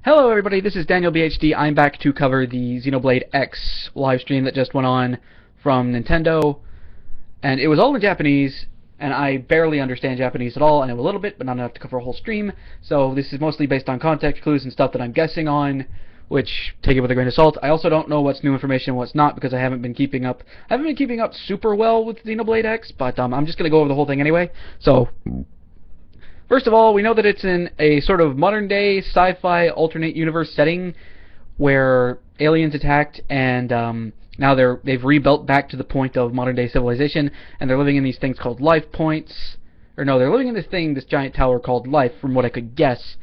Hello everybody, this is Daniel BHD. I'm back to cover the Xenoblade X live stream that just went on from Nintendo, and it was all in Japanese, and I barely understand Japanese at all. I know a little bit, but not enough to cover a whole stream, so this is mostly based on context clues and stuff that I'm guessing on, which take it with a grain of salt. I also don't know what's new information and what's not, because I haven't been keeping up super well with Xenoblade X, but I'm just going to go over the whole thing anyway. So first of all, we know that it's in a sort of modern-day sci-fi alternate universe setting where aliens attacked, and now they've rebuilt back to the point of modern-day civilization, and they're living in these things called life points. Or no, they're living in this giant tower called Life, from what I could guess,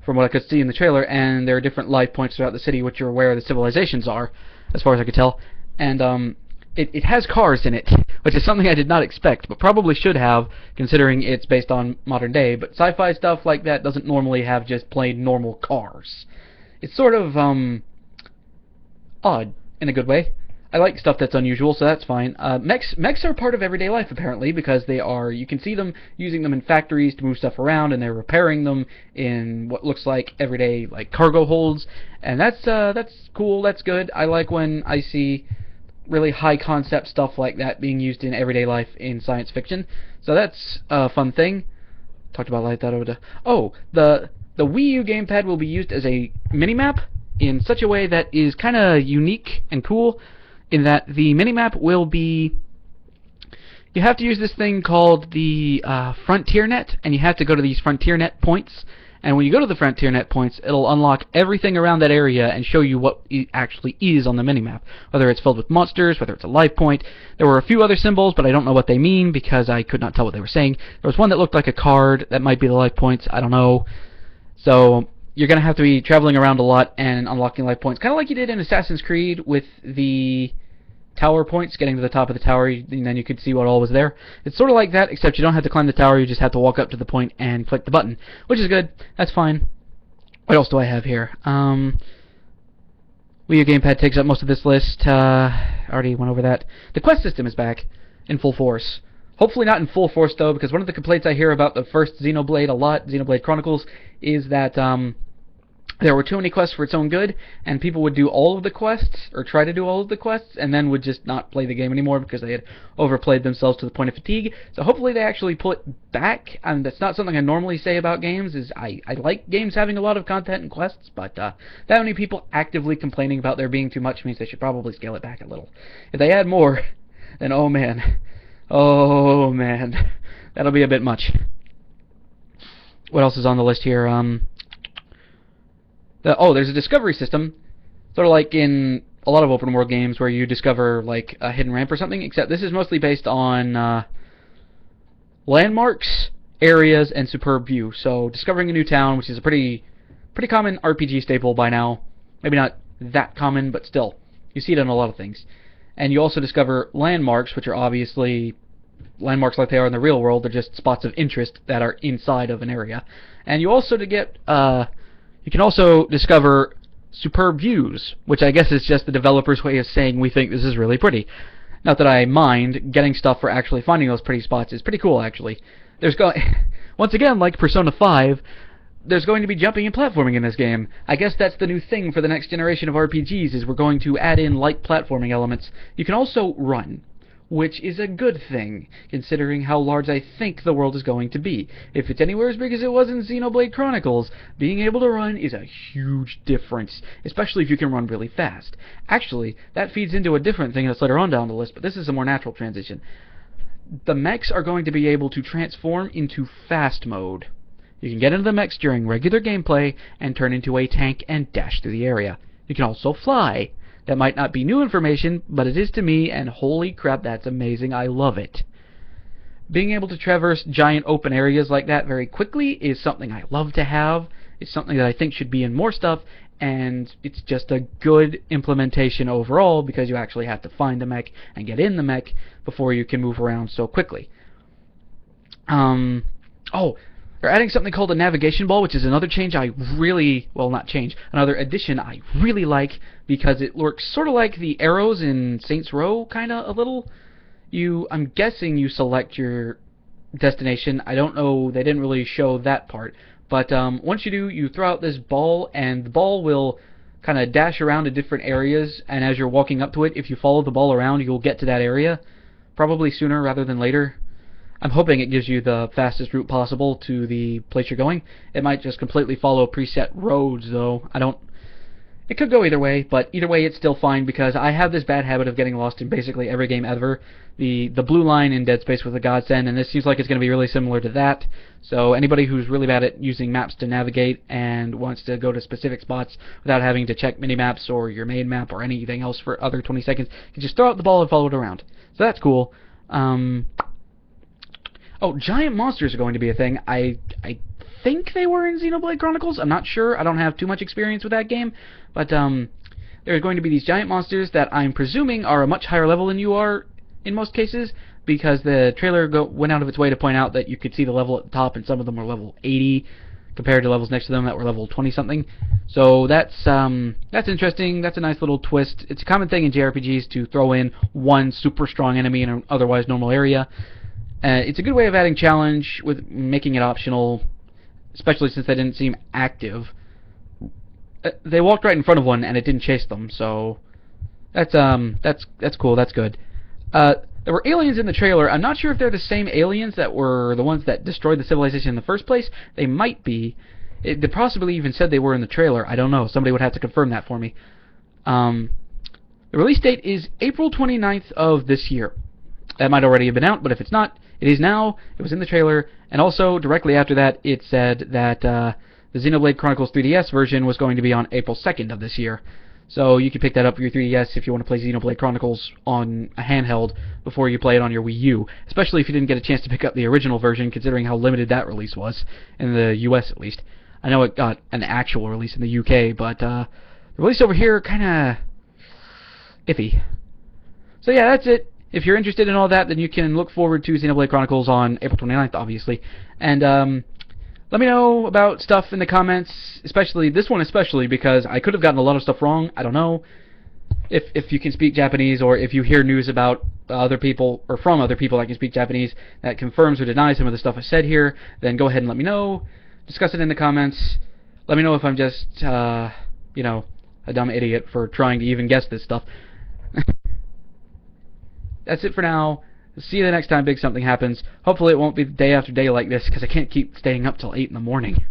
from what I could see in the trailer, and there are different life points throughout the city, which are where the civilizations are, as far as I could tell. And it has cars in it, which is something I did not expect, but probably should have, considering it's based on modern day. But sci-fi stuff like that doesn't normally have just plain normal cars. It's sort of odd in a good way. I like stuff that's unusual, so that's fine. Mechs are part of everyday life apparently, because you can see them using them in factories to move stuff around, and they're repairing them in what looks like everyday cargo holds, and that's cool. That's good. I like when I see really high concept stuff like that being used in everyday life in science fiction. So that's a fun thing. Talked about like that over to... Oh, the Wii U gamepad will be used as a minimap in such a way that is kind of unique and cool, in that the minimap will be... You have to use this thing called the Frontier Net, and you have to go to these Frontier Net points. And when you go to the Frontier Net points, it'll unlock everything around that area and show you what it actually is on the minimap. Whether it's filled with monsters, whether it's a life point. There were a few other symbols, but I don't know what they mean because I could not tell what they were saying. There was one that looked like a card. That might be the life points. I don't know. So you're going to have to be traveling around a lot and unlocking life points. Kind of like you did in Assassin's Creed with the tower points, getting to the top of the tower, and then you could see what all was there. It's sort of like that, except you don't have to climb the tower, you just have to walk up to the point and click the button, which is good. That's fine. What else do I have here? Wii U gamepad takes up most of this list. Already went over that. The quest system is back in full force. Hopefully not in full force, though, because one of the complaints I hear about the first Xenoblade a lot, Xenoblade Chronicles, is that there were too many quests for its own good, and people would do all of the quests, or try to do all of the quests, and then would just not play the game anymore because they had overplayed themselves to the point of fatigue. So hopefully they actually pull it back, and that's not something I normally say about games, is I like games having a lot of content and quests, but that many people actively complaining about there being too much means they should probably scale it back a little. If they add more, then oh man, that'll be a bit much. What else is on the list here? There's a discovery system, sort of like in a lot of open world games where you discover like a hidden ramp or something, except this is mostly based on landmarks, areas, and superb view. So discovering a new town, which is a pretty common RPG staple by now. Maybe not that common, but still, you see it in a lot of things. And you also discover landmarks, which are obviously landmarks like they are in the real world. They're just spots of interest that are inside of an area. And you also you can also discover superb views, which I guess is just the developer's way of saying we think this is really pretty. Not that I mind. Getting stuff for actually finding those pretty spots is pretty cool, actually. Once again, like Persona 5, there's going to be jumping and platforming in this game. I guess that's the new thing for the next generation of RPGs, is we're going to add in light platforming elements. You can also run, which is a good thing, considering how large I think the world is going to be. If it's anywhere as big as it was in Xenoblade Chronicles, being able to run is a huge difference, especially if you can run really fast. Actually, that feeds into a different thing that's later on down the list, but this is a more natural transition. The mechs are going to be able to transform into fast mode. You can get into the mechs during regular gameplay and turn into a tank and dash through the area. You can also fly. That might not be new information, but it is to me, and holy crap, that's amazing. I love it. Being able to traverse giant open areas like that very quickly is something I love to have. It's something that I think should be in more stuff, and it's just a good implementation overall because you actually have to find the mech and get in the mech before you can move around so quickly. They're adding something called a navigation ball, which is another change another addition I really like, because it works sort of like the arrows in Saints Row, kinda, a little. I'm guessing you select your destination. I don't know, they didn't really show that part, But once you do, you throw out this ball, and the ball will kind of dash around to different areas, and as you're walking up to it, if you follow the ball around, you'll get to that area, probably sooner rather than later. I'm hoping it gives you the fastest route possible to the place you're going. It might just completely follow preset roads, though. It could go either way, but either way it's still fine because I have this bad habit of getting lost in basically every game ever. The blue line in Dead Space was a godsend, and this seems like it's going to be really similar to that. So anybody who's really bad at using maps to navigate and wants to go to specific spots without having to check mini-maps or your main map or anything else for other 20 seconds, can just throw out the ball and follow it around. So that's cool. Oh, giant monsters are going to be a thing. I think they were in Xenoblade Chronicles. I'm not sure. I don't have too much experience with that game. But there's going to be these giant monsters that I'm presuming are a much higher level than you are in most cases, because the trailer went out of its way to point out that you could see the level at the top, and some of them were level 80 compared to levels next to them that were level 20-something. So that's interesting. That's a nice little twist. It's a common thing in JRPGs to throw in one super strong enemy in an otherwise normal area. It's a good way of adding challenge with making it optional, especially since they didn't seem active. They walked right in front of one and it didn't chase them, so that's cool. That's good. There were aliens in the trailer. I'm not sure if they're the same aliens that were the ones that destroyed the civilization in the first place. They might be. They possibly even said they were in the trailer. I don't know. Somebody would have to confirm that for me. The release date is April 29th of this year. That might already have been out, but if it's not, it is now. It was in the trailer, and also directly after that, it said that the Xenoblade Chronicles 3DS version was going to be on April 2nd of this year. So you can pick that up for your 3DS if you want to play Xenoblade Chronicles on a handheld before you play it on your Wii U, especially if you didn't get a chance to pick up the original version, considering how limited that release was, in the US at least. I know it got an actual release in the UK, but the release over here, kinda iffy. So yeah, that's it. If you're interested in all that, then you can look forward to Xenoblade Chronicles on April 29th, obviously. And let me know about stuff in the comments, especially this one, because I could have gotten a lot of stuff wrong. I don't know if you can speak Japanese, or if you hear news about other people or from other people that can speak Japanese that confirms or denies some of the stuff I said here. Then go ahead and let me know. Discuss it in the comments. Let me know if I'm just you know, a dumb idiot for trying to even guess this stuff. That's it for now. See you the next time big something happens. Hopefully it won't be day after day like this, because I can't keep staying up till 8 in the morning.